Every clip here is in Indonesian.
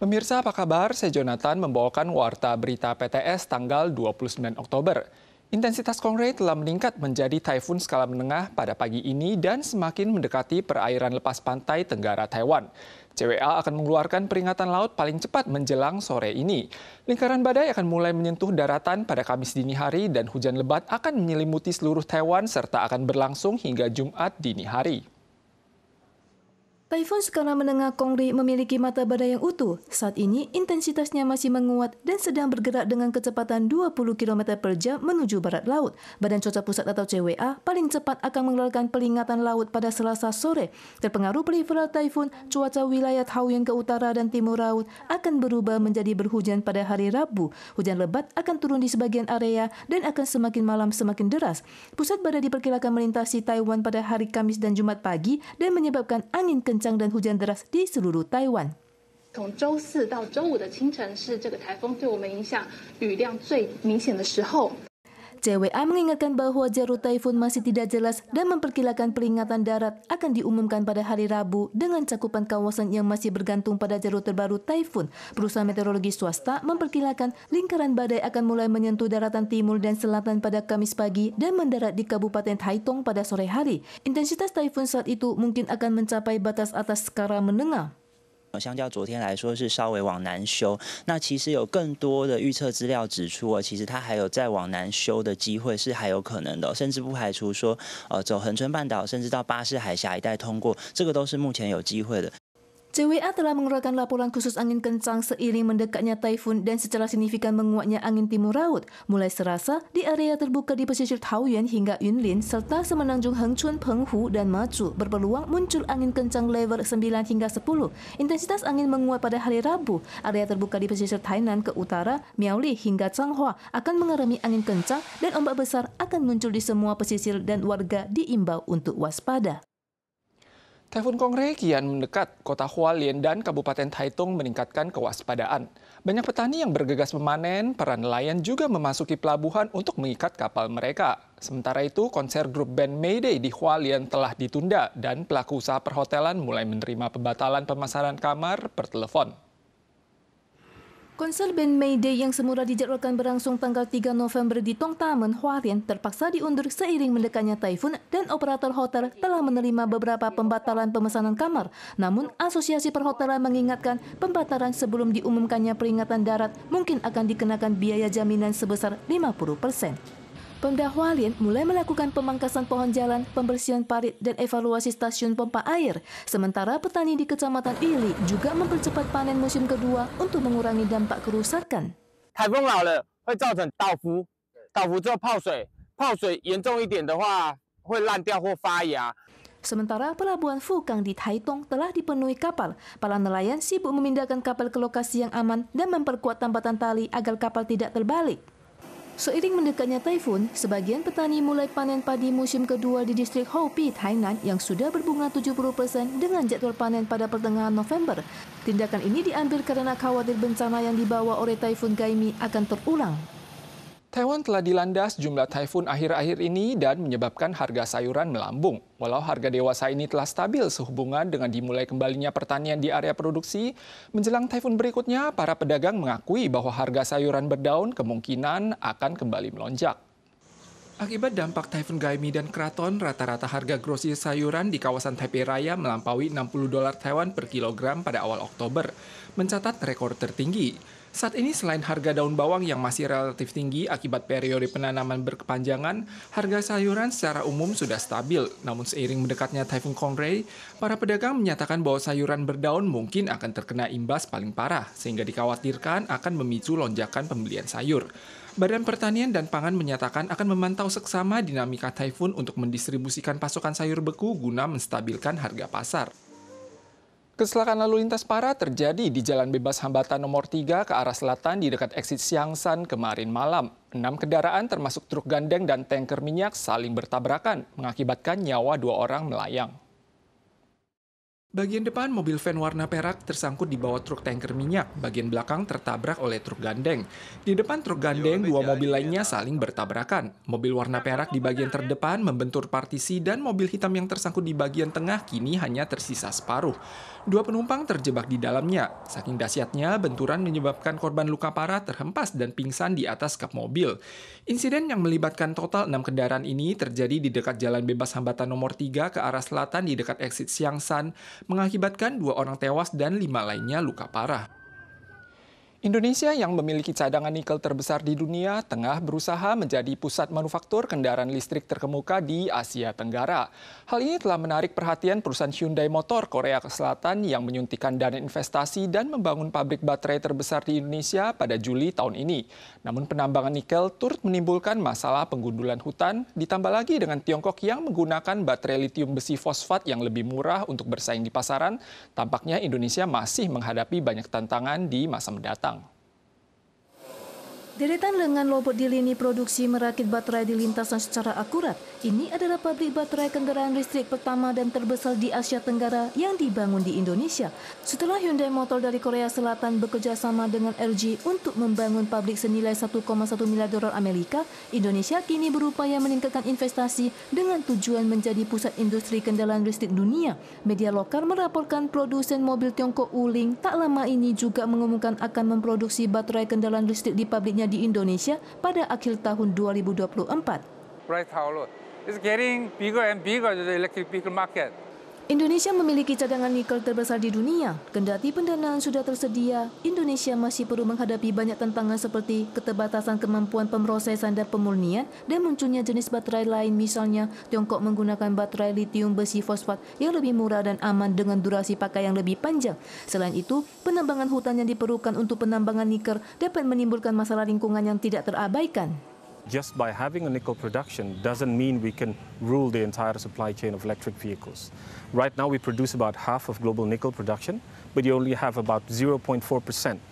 Pemirsa apa kabar? Saya Jonathan membawakan Warta Berita PTS tanggal 29 Oktober. Intensitas Kongre telah meningkat menjadi taifun skala menengah pada pagi ini dan semakin mendekati perairan lepas pantai Tenggara Taiwan. CWA akan mengeluarkan peringatan laut paling cepat menjelang sore ini. Lingkaran badai akan mulai menyentuh daratan pada Kamis dini hari dan hujan lebat akan menyelimuti seluruh Taiwan serta akan berlangsung hingga Jumat dini hari. Taifun skala menengah Kongri memiliki mata badai yang utuh. Saat ini, intensitasnya masih menguat dan sedang bergerak dengan kecepatan 20 km per jam menuju barat laut. Badan Cuaca Pusat atau CWA paling cepat akan mengeluarkan peringatan laut pada Selasa sore. Terpengaruh peripheral taifun, cuaca wilayah Taoyuan ke utara dan timur laut akan berubah menjadi berhujan pada hari Rabu. Hujan lebat akan turun di sebagian area dan akan semakin malam semakin deras. Pusat badai diperkirakan melintasi Taiwan pada hari Kamis dan Jumat pagi dan menyebabkan angin kencang dan hujan deras di seluruh Taiwan. 从周四到周五的清晨是这个台风对我们影响雨量最明显的时候。 CWA mengingatkan bahwa jalur taifun masih tidak jelas dan memperkirakan peringatan darat akan diumumkan pada hari Rabu dengan cakupan kawasan yang masih bergantung pada jalur terbaru taifun. Perusahaan meteorologi swasta memperkirakan lingkaran badai akan mulai menyentuh daratan timur dan selatan pada Kamis pagi dan mendarat di Kabupaten Taitung pada sore hari. Intensitas taifun saat itu mungkin akan mencapai batas atas skala menengah. 相较昨天来说是稍微往南修，那其实有更多的预测资料指出，其实它还有再往南修的机会是还有可能的，甚至不排除说，走恒春半岛甚至到巴士海峡一带通过，这个都是目前有机会的。 CWA telah mengeluarkan laporan khusus angin kencang seiring mendekatnya taifun dan secara signifikan menguatnya angin timur laut. Mulai Selasa, di area terbuka di pesisir Taoyuan hingga Yunlin, serta semenanjung Hengchun, Penghu, dan Machu berpeluang muncul angin kencang level 9 hingga 10. Intensitas angin menguat pada hari Rabu. Area terbuka di pesisir Tainan ke utara, Miaoli hingga Changhua akan mengalami angin kencang dan ombak besar akan muncul di semua pesisir dan warga diimbau untuk waspada. Taifun Kongre kian mendekat, kota Hualien dan Kabupaten Taitung meningkatkan kewaspadaan. Banyak petani yang bergegas memanen, para nelayan juga memasuki pelabuhan untuk mengikat kapal mereka. Sementara itu, konser grup band Mayday di Hualien telah ditunda dan pelaku usaha perhotelan mulai menerima pembatalan pemasaran kamar per telepon. Konser band Mayday yang semula dijadwalkan berlangsung tanggal 3 November di Tongtamen, Hualien terpaksa diundur seiring mendekatnya taifun dan operator hotel telah menerima beberapa pembatalan pemesanan kamar. Namun, Asosiasi Perhotelan mengingatkan pembatalan sebelum diumumkannya peringatan darat mungkin akan dikenakan biaya jaminan sebesar 50%. Pemda Hualien mulai melakukan pemangkasan pohon jalan, pembersihan parit, dan evaluasi stasiun pompa air. Sementara petani di Kecamatan Ili juga mempercepat panen musim kedua untuk mengurangi dampak kerusakan. 台风来了会造成倒伏，倒伏之后泡水，泡水严重一点的话会烂掉或发芽。 Sementara pelabuhan Fukang di Taitung telah dipenuhi kapal. Para nelayan sibuk memindahkan kapal ke lokasi yang aman dan memperkuat tambatan tali agar kapal tidak terbalik. Seiring mendekatnya taifun, sebagian petani mulai panen padi musim kedua di distrik Hopi, Tainan yang sudah berbunga 70% dengan jadwal panen pada pertengahan November. Tindakan ini diambil karena khawatir bencana yang dibawa oleh taifun Gaimi akan terulang. Taiwan telah dilanda sejumlah taifun akhir-akhir ini dan menyebabkan harga sayuran melambung. Walau harga dewasa ini telah stabil sehubungan dengan dimulai kembalinya pertanian di area produksi, menjelang taifun berikutnya, para pedagang mengakui bahwa harga sayuran berdaun kemungkinan akan kembali melonjak. Akibat dampak taifun Gaimi dan Kraton, rata-rata harga grosir sayuran di kawasan Taipei Raya melampaui $60 Taiwan per kilogram pada awal Oktober, mencatat rekor tertinggi. Saat ini selain harga daun bawang yang masih relatif tinggi akibat periode penanaman berkepanjangan, harga sayuran secara umum sudah stabil. Namun seiring mendekatnya Taifun Kongre, para pedagang menyatakan bahwa sayuran berdaun mungkin akan terkena imbas paling parah, sehingga dikhawatirkan akan memicu lonjakan pembelian sayur. Badan Pertanian dan Pangan menyatakan akan memantau seksama dinamika taifun untuk mendistribusikan pasokan sayur beku guna menstabilkan harga pasar. Kecelakaan lalu lintas parah terjadi di Jalan Bebas Hambatan nomor 3 ke arah selatan di dekat eksit Xiangshan kemarin malam. 6 kendaraan termasuk truk gandeng dan tanker minyak saling bertabrakan, mengakibatkan nyawa 2 orang melayang. Bagian depan mobil van warna perak tersangkut di bawah truk tanker minyak. Bagian belakang tertabrak oleh truk gandeng. Di depan truk gandeng, dua mobil lainnya saling bertabrakan. Mobil warna perak di bagian terdepan membentur partisi dan mobil hitam yang tersangkut di bagian tengah kini hanya tersisa separuh. Dua penumpang terjebak di dalamnya. Saking dahsyatnya, benturan menyebabkan korban luka parah terhempas dan pingsan di atas kap mobil. Insiden yang melibatkan total 6 kendaraan ini terjadi di dekat Jalan Bebas Hambatan nomor 3 ke arah selatan di dekat eksit Siangsan, mengakibatkan 2 orang tewas dan 5 lainnya luka parah. Indonesia yang memiliki cadangan nikel terbesar di dunia tengah berusaha menjadi pusat manufaktur kendaraan listrik terkemuka di Asia Tenggara. Hal ini telah menarik perhatian perusahaan Hyundai Motor Korea Selatan yang menyuntikkan dana investasi dan membangun pabrik baterai terbesar di Indonesia pada Juli tahun ini. Namun penambangan nikel turut menimbulkan masalah penggundulan hutan, ditambah lagi dengan Tiongkok yang menggunakan baterai litium besi fosfat yang lebih murah untuk bersaing di pasaran. Tampaknya Indonesia masih menghadapi banyak tantangan di masa mendatang. Deretan lengan robot di lini produksi merakit baterai di lintasan secara akurat. Ini adalah pabrik baterai kendaraan listrik pertama dan terbesar di Asia Tenggara yang dibangun di Indonesia. Setelah Hyundai Motor dari Korea Selatan bekerja sama dengan LG untuk membangun pabrik senilai 1,1 miliar dolar Amerika, Indonesia kini berupaya meningkatkan investasi dengan tujuan menjadi pusat industri kendaraan listrik dunia. Media lokal melaporkan produsen mobil Tiongkok Wuling tak lama ini juga mengumumkan akan memproduksi baterai kendaraan listrik di pabriknya di Indonesia pada akhir tahun 2024. It's getting bigger and bigger, the electric vehicle market. Indonesia memiliki cadangan nikel terbesar di dunia. Kendati pendanaan sudah tersedia, Indonesia masih perlu menghadapi banyak tantangan seperti keterbatasan kemampuan pemrosesan dan pemurnian dan munculnya jenis baterai lain, misalnya Tiongkok menggunakan baterai litium besi fosfat yang lebih murah dan aman dengan durasi pakai yang lebih panjang. Selain itu, penambangan hutan yang diperlukan untuk penambangan nikel dapat menimbulkan masalah lingkungan yang tidak terabaikan. Just by having a nickel production doesn't mean we can rule the entire supply chain of electric vehicles. Right now we produce about half of global nickel production, but you only have about 0.4%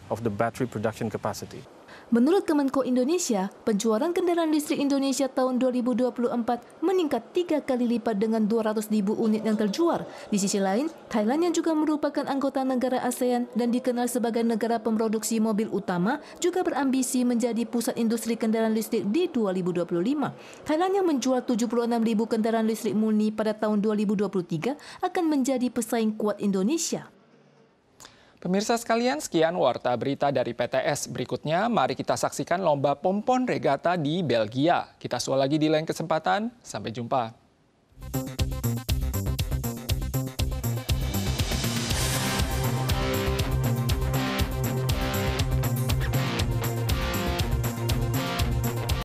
of the battery production capacity. Menurut Kemenko Indonesia, penjualan kendaraan listrik Indonesia tahun 2024 meningkat 3 kali lipat dengan 200.000 unit yang terjual. Di sisi lain, Thailand yang juga merupakan anggota negara ASEAN dan dikenal sebagai negara pemproduksi mobil utama juga berambisi menjadi pusat industri kendaraan listrik di 2025. Thailand yang menjual 76.000 kendaraan listrik murni pada tahun 2023 akan menjadi pesaing kuat Indonesia. Pemirsa sekalian, sekian Warta Berita dari PTS. Berikutnya, mari kita saksikan lomba pompon regata di Belgia. Kita susul lagi di lain kesempatan. Sampai jumpa.